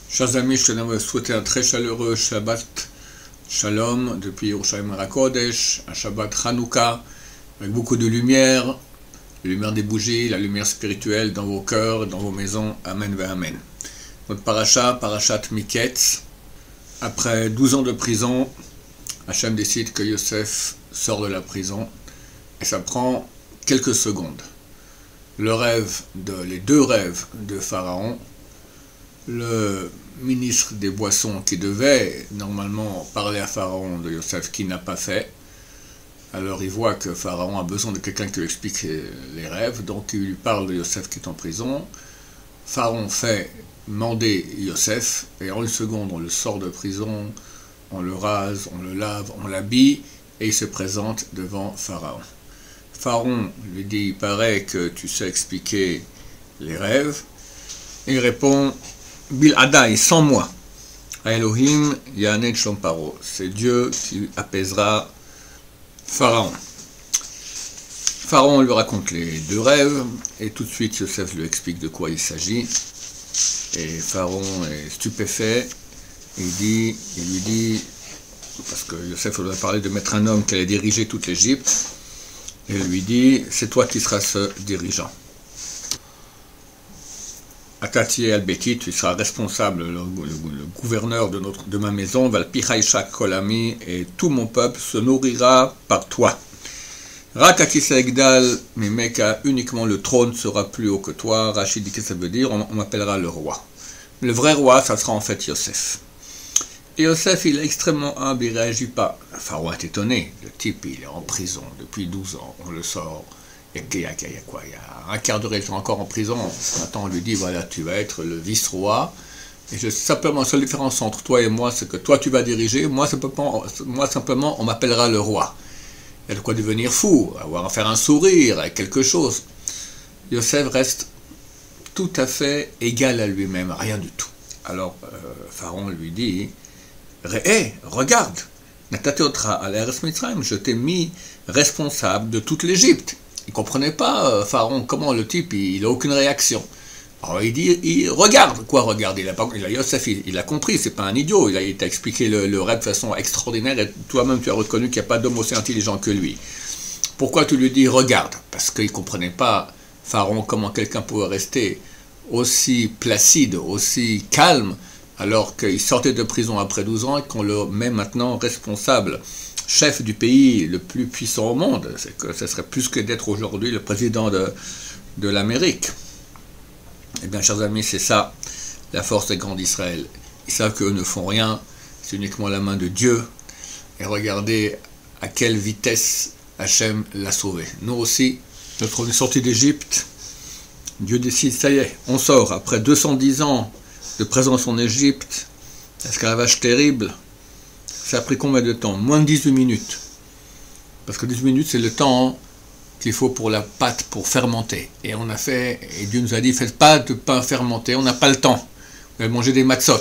Chers amis, je tenais à vous souhaiter un très chaleureux Shabbat Shalom depuis Yerushalayim HaKodesh, un Shabbat Hanouka avec beaucoup de lumière, la lumière des bougies, la lumière spirituelle dans vos cœurs, dans vos maisons. Amen ve Amen. Notre parashat Miketz. Après 12 ans de prison, Hachem décide que Yosef sort de la prison et ça prend quelques secondes. Les deux rêves de Pharaon, le ministre des boissons qui devait normalement parler à Pharaon de Yosef, qui n'a pas fait. Alors il voit que Pharaon a besoin de quelqu'un qui lui explique les rêves, donc il lui parle de Yosef qui est en prison. Pharaon fait mander Yosef, et en une seconde on le sort de prison, on le rase, on le lave, on l'habille, et il se présente devant Pharaon. Pharaon lui dit, il paraît que tu sais expliquer les rêves. Il répond, Bil Adai, sans moi. Elohim Yanet Shlom Paro. C'est Dieu qui apaisera Pharaon. Pharaon lui raconte les deux rêves, et tout de suite Yosef lui explique de quoi il s'agit. Et Pharaon est stupéfait. Il lui dit, parce que Yosef lui a parlé de mettre un homme qui allait diriger toute l'Égypte, et il lui dit, c'est toi qui seras ce dirigeant. Atati al-Beti, tu seras responsable, le gouverneur de ma maison, Valpichaïcha Kolami, et tout mon peuple se nourrira par toi. Rakaki Segdal, Mimeka, uniquement le trône sera plus haut que toi. Rachid dit que ça veut dire, on m'appellera le roi. Le vrai roi, ça sera en fait Yosef. Et Yosef, il est extrêmement humble, il ne réagit pas. Pharaon est étonné, le type, il est en prison depuis 12 ans, on le sort. Il y a quoi? Il y a un quart d'heure, il est encore en prison. Maintenant, on lui dit, voilà, tu vas être le vice-roi. Et simplement, la seule différence entre toi et moi, c'est que toi, tu vas diriger. Moi, simplement, on m'appellera le roi. Il y a de quoi devenir fou, avoir à faire un sourire, quelque chose. Yosef reste tout à fait égal à lui-même, rien du tout. Alors, Pharaon lui dit, regarde, je t'ai mis responsable de toute l'Égypte. Il ne comprenait pas, Pharaon, comment le type, il n'a aucune réaction. Alors il dit, regarde, quoi regarde, Yosef, il a compris, c'est pas un idiot, il t'a expliqué le rêve de façon extraordinaire, et toi-même tu as reconnu qu'il n'y a pas d'homme aussi intelligent que lui. Pourquoi tu lui dis, regarde? Parce qu'il ne comprenait pas, Pharaon, comment quelqu'un pouvait rester aussi placide, aussi calme, alors qu'il sortait de prison après 12 ans, et qu'on le met maintenant responsable, chef du pays le plus puissant au monde. C'est que ce serait plus que d'être aujourd'hui le président de l'Amérique. Eh bien, chers amis, c'est ça, la force des grands d'Israël. Ils savent qu'eux ne font rien, c'est uniquement la main de Dieu. Et regardez à quelle vitesse Hachem l'a sauvé. Nous aussi, notre sortie d'Égypte, Dieu décide, ça y est, on sort. Après 210 ans de présence en Égypte, esclavage terrible, ça a pris combien de temps? Moins de 18 minutes. Parce que 18 minutes, c'est le temps qu'il faut pour la pâte, pour fermenter. Et Dieu nous a dit, faites pas de pain fermenté, on n'a pas le temps. Vous allez manger des matzot.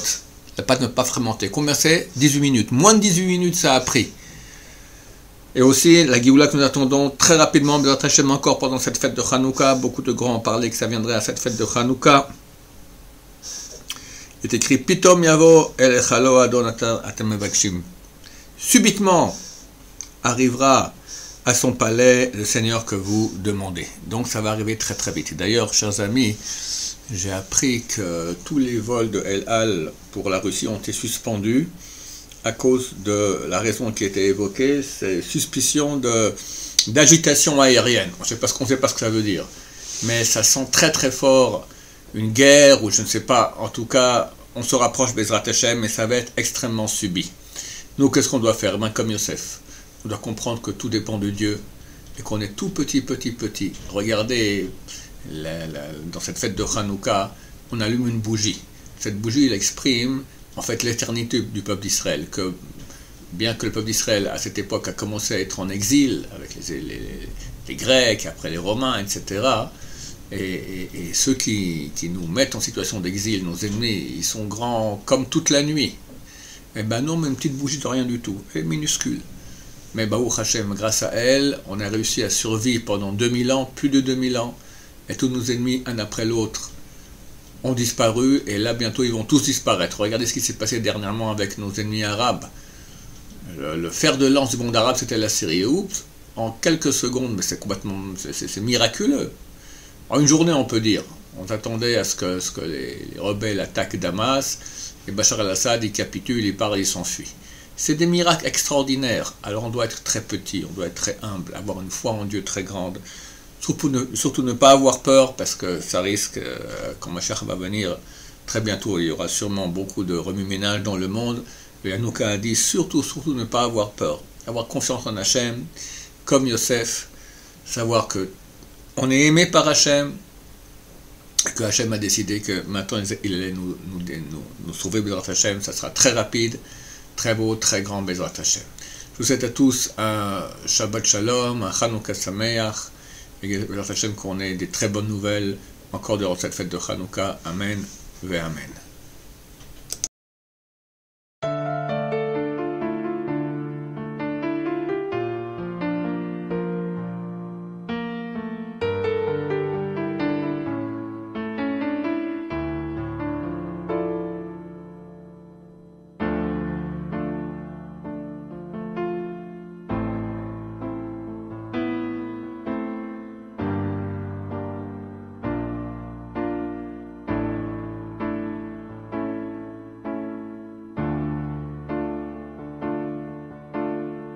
La pâte ne pas fermenter. Combien c'est? 18 minutes. Moins de 18 minutes, ça a pris. Et aussi, la Géoula que nous attendons très rapidement, mais encore pendant cette fête de Hanouka. Beaucoup de grands ont parlé que ça viendrait à cette fête de Hanouka. Il est écrit, Pitom yavo el echalo adon atem mevakshim. Subitement arrivera à son palais le Seigneur que vous demandez. Donc ça va arriver très très vite. D'ailleurs, chers amis, j'ai appris que tous les vols de El Al pour la Russie ont été suspendus à cause de la raison qui était évoquée, c'est suspicion d'agitation aérienne. On ne sait pas ce que ça veut dire. Mais ça sent très très fort une guerre, ou je ne sais pas, en tout cas, on se rapproche Bezrat Hashem, mais ça va être extrêmement subi. Nous, qu'est-ce qu'on doit faire? Comme Yosef, on doit comprendre que tout dépend de Dieu, et qu'on est tout petit. Regardez, dans cette fête de Hanouka, on allume une bougie. Cette bougie, elle exprime, en fait, l'éternité du peuple d'Israël, que bien que le peuple d'Israël, à cette époque, a commencé à être en exil, avec les Grecs, après les Romains, etc., et ceux qui nous mettent en situation d'exil, nos ennemis, ils sont grands comme toute la nuit. Eh ben non, mais une petite bougie de rien du tout, elle est minuscule. Mais Baruch Hashem, grâce à elle, on a réussi à survivre pendant 2000 ans, plus de 2000 ans, et tous nos ennemis, un après l'autre, ont disparu, et là bientôt ils vont tous disparaître. Regardez ce qui s'est passé dernièrement avec nos ennemis arabes. Le fer de lance du monde arabe, c'était la Syrie. Oups, en quelques secondes, mais c'est complètement, c'est miraculeux. En une journée, on peut dire. On s'attendait à ce que les rebelles attaquent Damas, et Bachar el-Assad, il capitule, il part et il s'enfuit. C'est des miracles extraordinaires. Alors on doit être très petit, on doit être très humble, avoir une foi en Dieu très grande. Surtout ne pas avoir peur, parce que ça risque, quand Mashiach va venir très bientôt, il y aura sûrement beaucoup de remue-ménage dans le monde. Et Hanouka a dit surtout ne pas avoir peur, avoir confiance en Hachem, comme Yosef, savoir que on est aimé par Hachem, que Hachem a décidé que maintenant il allait nous sauver, Bezrat Hachem, ça sera très rapide, très beau, très grand, Bezrat Hachem. Je vous souhaite à tous un Shabbat Shalom, un Hanouka Sameach, et Bezrat Hachem qu'on ait des très bonnes nouvelles encore durant cette fête de Hanouka. Amen, ve Amen.